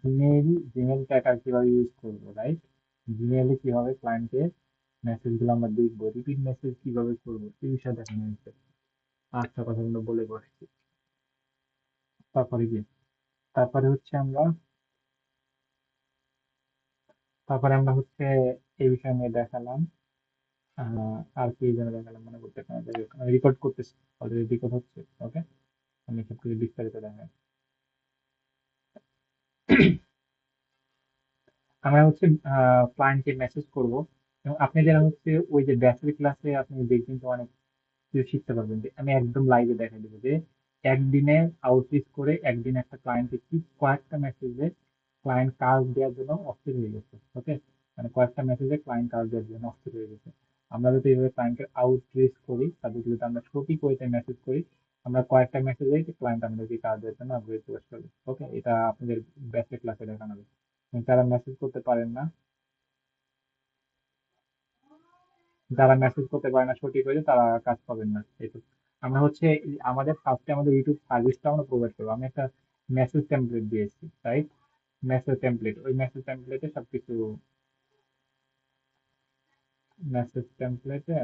Gmail tracker কিভাবে use করবো, right? জিমেইলে কিভাবে ক্লায়েন্টকে মেসেজগুলো আমরা দেখবো, রিপিট মেসেজ কিভাবে করবো, এই বিষয়ে দেখানো হয়েছে। আচ্ছা, কথাগুলো বলে বসছি। তারপরে কি, তারপরে হচ্ছে আমরা তারপরে আমরা হচ্ছে এই বিষয় নিয়ে দেখালাম। আর কি যেন দেখালাম মনে করতে পারি, রেকর্ড করতেছি, অলরেডি রেকর্ড হচ্ছে। ওকে, আমি সবকিছু বিস্তারিত দেখাই। আমরা হচ্ছে ক্লায়েন্টকে মেসেজ করব, এবং আপনি যারা হচ্ছে ওই যে ব্যাচের ক্লাসে আপনি দেখবেন তো অনেক কিছু শিখতে পারবেন। যে আমি একদম লাইভে দেখাই দেবো যে একদিনে আউটরিচ করে একদিন একটা ক্লায়েন্টকে কি কয়েকটা মেসেজে ক্লায়েন্ট কাজ দেওয়ার জন্য অস্থির হয়ে গেছে। ওকে, মানে কয়েকটা মেসেজে ক্লায়েন্ট কাজ দেওয়ার জন্য অস্থির হয়ে গেছে। আমরা যদি এইভাবে ক্লায়েন্টের আউটরিচ করি, তাদেরকে যদি আমরা সঠিক ওয়েতে মেসেজ করি, আমরা কয়েকটা মেসেজে ক্লায়েন্ট আমাদেরকে কাজ দেওয়ার জন্য আগ্রহী প্রকাশ করবে। ওকে, এটা আপনাদের ব্যাচের ক্লাসে দেখানো হবে। যারা মেসেজ করতে পারেন না, যারা মেসেজ করতে পারে না সঠিক হয়েছে, তারা কাজ পাবেন না। এইটুকু। আমরা হচ্ছে আমাদের ফার্স্টে আমাদের ইউটিউব সার্ভিসটা আমরা প্রোভাইড করবো। আমি একটা মেসেজ টেমপ্লেট দিয়েছি, রাইট? মেসেজ টেমপ্লেট, ওই মেসেজ টেমপ্লেটে সবকিছু, মেসেজ টেমপ্লেটে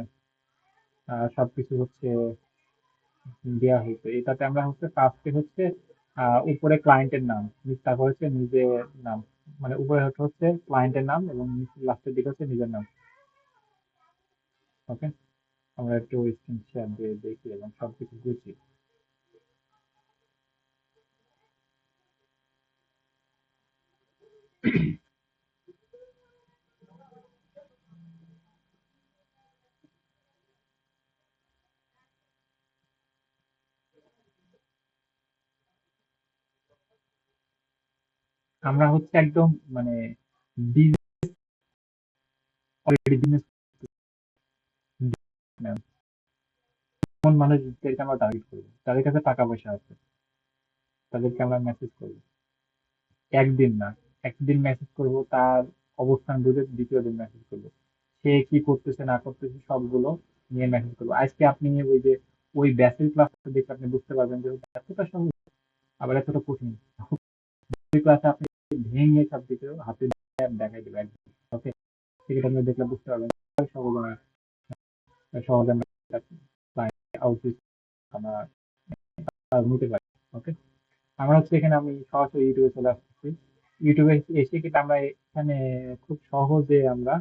সবকিছু হচ্ছে দেওয়া হয়েছে। এটাতে আমরা হচ্ছে ফার্স্টে হচ্ছে উপরে ক্লায়েন্টের নাম, তারপর হচ্ছে নিজের নাম, মানে উপরে হচ্ছে ক্লায়েন্টের নাম এবং লাস্টের দিকে হচ্ছে নিজের নাম। ওকে, আমরা একটু স্ক্রিন শেয়ার দিয়ে দেখি এবং সবকিছু বুঝি। আমরা হচ্ছে একদম মানে বিজনেস, এমন মানুষদেরকে আমরা টার্গেট করবো যাদের কাছে টাকা পয়সা আছে, তাদেরকে আমরা মেসেজ করবো। একদিন না, একদিন মেসেজ করব, তার অবস্থান বুঝে দ্বিতীয় দিন মেসেজ করবো। সে কি করতেছে না করতেছে সবগুলো নিয়ে মেসেজ করবো। আজকে আপনি ওই যে ওই ব্যাসেল ক্লাসটা দেখে আপনি বুঝতে পারবেন যে এতটা সহজ আবার এতটা কঠিন। ওই ক্লাসে আপনি ভেঙে সব কিছু হাতে দেখাই দেবে একদম। ওকে, সেটা আপনি দেখলে বুঝতে পারবেন সহজে সহজে আমরা আউটরিচ আমরা নিতে পারি। ওকে, আমরা হচ্ছে এখানে আমি সরাসরি ইউটিউবে চলে আসতেছি। ইউটিউবে এসে কিন্তু আমরা এখানে খুব সহজে আমরা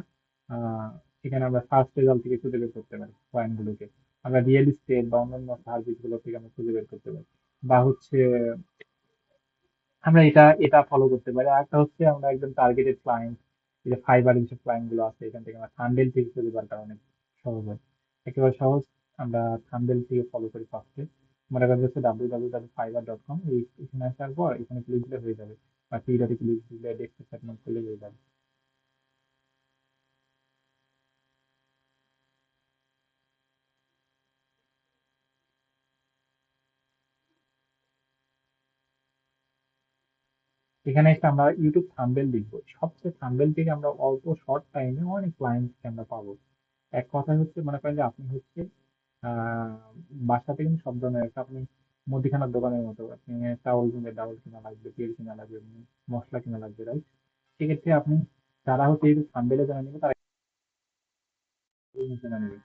আহ, এখানে আমরা সার্চ রেজাল্ট থেকে খুঁজে বের করতে পারি পয়েন্ট গুলোকে। আমরা রিয়েল এস্টেট বা অন্যান্য সার্ভিস গুলো থেকে আমরা খুঁজে বের করতে পারি। বা হচ্ছে আমরা এটা এটা ফলো করতে পারি। আর একটা হচ্ছে আমরা একদম টার্গেটেড ক্লায়েন্ট, যে ফাইবার যেসব ক্লায়েন্ট গুলো আছে, এখান থেকে আমরা থাম্বনেল থেকে খুঁজে বার করা অনেক সহজ হয়, একেবারে সহজ। আমরা থাম্বনেল থেকে ফলো করি ফার্স্টে। মনে করেন হচ্ছে www.fiverr.com, এখানে আসার পর এখানে ক্লিক দিলে হয়ে যাবে, বা থ্রি ক্লিক দিলে ডেস্কটপ সেগমেন্ট করলে হয়ে যাবে। এখানে এসে আমরা ইউটিউব থাম্বনেল লিখবো, সবচেয়ে থাম্বনেল থেকে আমরা অল্প শর্ট টাইমে অনেক ক্লায়েন্টকে আমরা পাবো। এক কথা হচ্ছে মনে করেন যে আপনি হচ্ছে আহ বাসাতে কিন্তু সব ধরনের একটা আপনি মুদিখানার দোকানের মতো, আপনি চাউল কিনলে ডাউল কিনা লাগবে, তেল কিনা লাগবে, মশলা কিনা লাগবে, রাইট? সেক্ষেত্রে আপনি যারা হচ্ছে এই থাম্বনেলে যারা নেবে তারা কিনে নেবে।